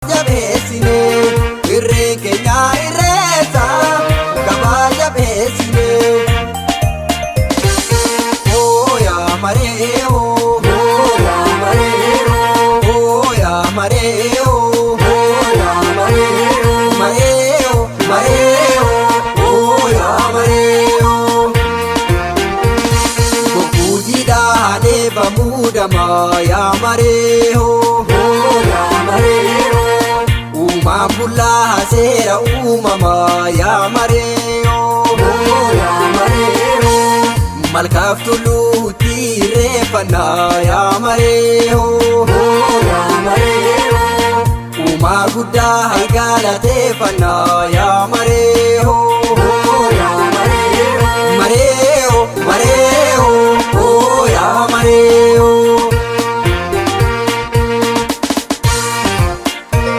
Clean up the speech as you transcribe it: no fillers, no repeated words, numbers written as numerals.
jabeessine irree keenya irreessa gabaa jabeessine yaa maree yaa maree yaa maree yaa maree Gokujida deba mudama ya maree Mabula hasera umama ya mareo ya mareo Malkaftulu tirefana ya mareo ya mareo Umaguda galatefana ya mareo ya mareo Mareo mareo ya mareo